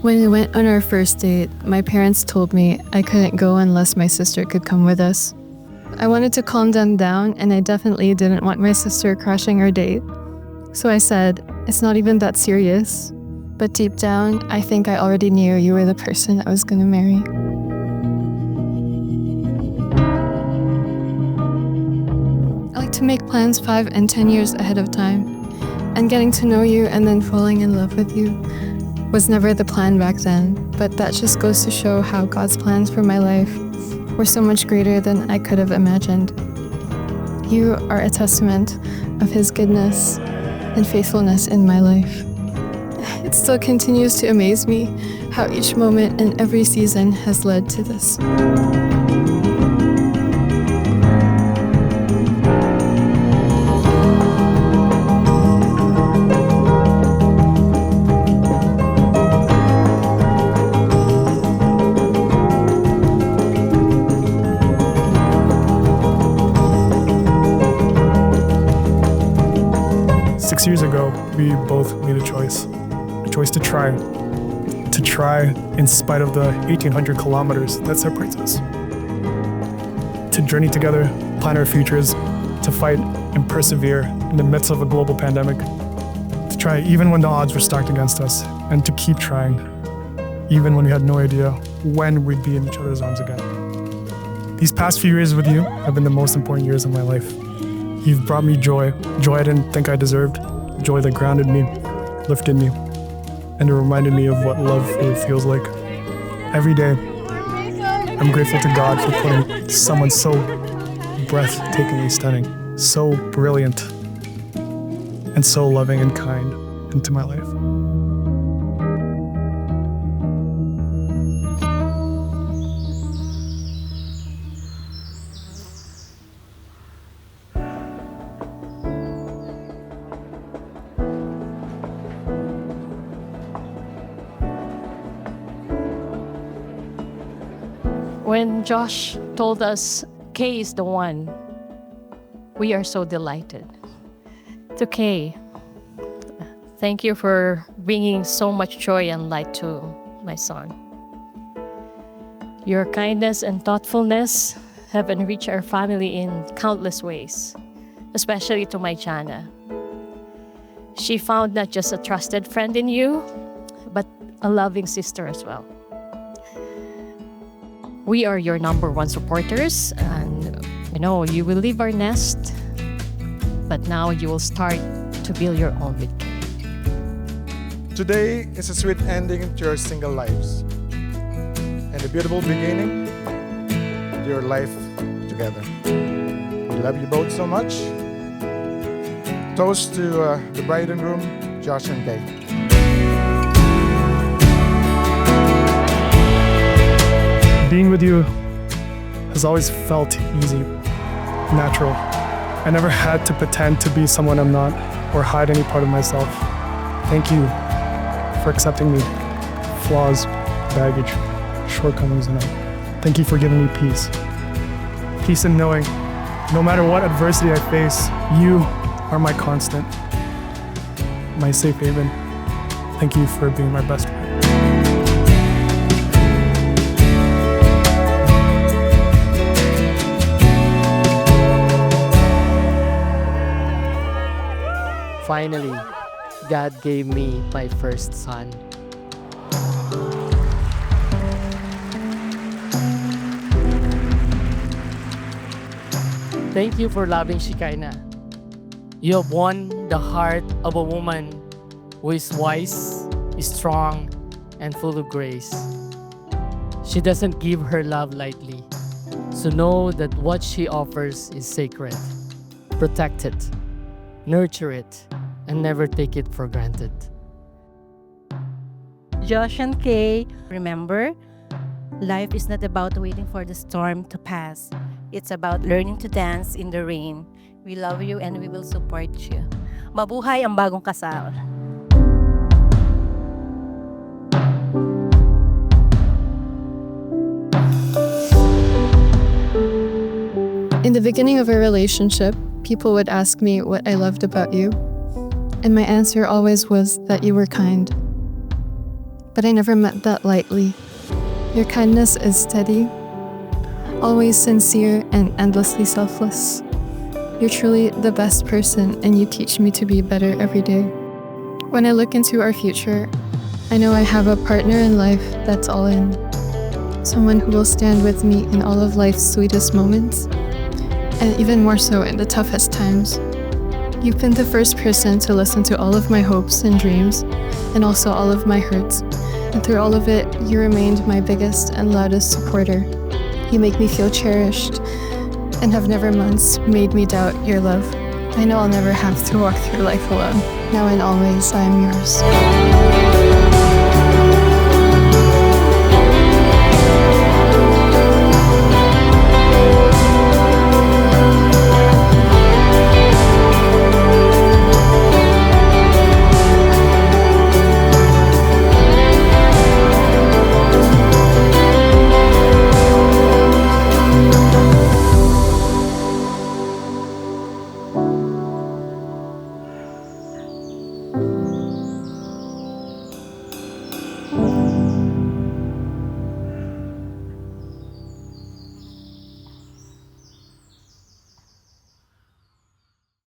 When we went on our first date, my parents told me I couldn't go unless my sister could come with us. I wanted to calm them down, and I definitely didn't want my sister crashing our date. So I said, it's not even that serious. But deep down, I think I already knew you were the person I was gonna marry. I like to make plans 5 and 10 years ahead of time. And getting to know you and then falling in love with you was never the plan back then, but that just goes to show how God's plans for my life were so much greater than I could have imagined. You are a testament of His goodness and faithfulness in my life. It still continues to amaze me how each moment and every season has led to this. Years ago, we both made a choice to try in spite of the 1,800 kilometers that separates us, to journey together, plan our futures, to fight and persevere in the midst of a global pandemic, to try even when the odds were stacked against us, and to keep trying, even when we had no idea when we'd be in each other's arms again. These past few years with you have been the most important years of my life. You've brought me joy I didn't think I deserved, joy that grounded me, lifted me, and it reminded me of what love really feels like. Every day, I'm grateful to God for putting someone so breathtakingly stunning, so brilliant, and so loving and kind into my life. When Josh told us Kaye is the one, we are so delighted. To Kaye, thank you for bringing so much joy and light to my son. Your kindness and thoughtfulness have enriched our family in countless ways, especially to my Jana. She found not just a trusted friend in you, but a loving sister as well. We are your number one supporters, and you will leave our nest, but now you will start to build your own with Kaye. Today is a sweet ending to your single lives and a beautiful beginning to your life together. We love you both so much. Toast to the bride and groom, Josh and Kaye. Being with you has always felt easy, natural. I never had to pretend to be someone I'm not or hide any part of myself. Thank you for accepting me, flaws, baggage, shortcomings, and all. Thank you for giving me peace. Peace in knowing, no matter what adversity I face, you are my constant, my safe haven. Thank you for being my best friend. Finally, God gave me my first son. Thank you for loving Shekinah. You have won the heart of a woman who is wise, strong, and full of grace. She doesn't give her love lightly, so know that what she offers is sacred. Protect it, nurture it, and never take it for granted. Josh and Kaye, remember, life is not about waiting for the storm to pass. It's about learning to dance in the rain. We love you and we will support you. Mabuhay ang bagong kasal. In the beginning of a relationship, people would ask me what I loved about you, and my answer always was that you were kind. but I never meant that lightly. Your kindness is steady, always sincere and endlessly selfless. You're truly the best person, and you teach me to be better every day. When I look into our future, I know I have a partner in life that's all in. Someone who will stand with me in all of life's sweetest moments, and even more so in the toughest times. You've been the first person to listen to all of my hopes and dreams, and also all of my hurts. And through all of it, you remained my biggest and loudest supporter. You make me feel cherished, and have never once made me doubt your love. I know I'll never have to walk through life alone. Now and always, I am yours.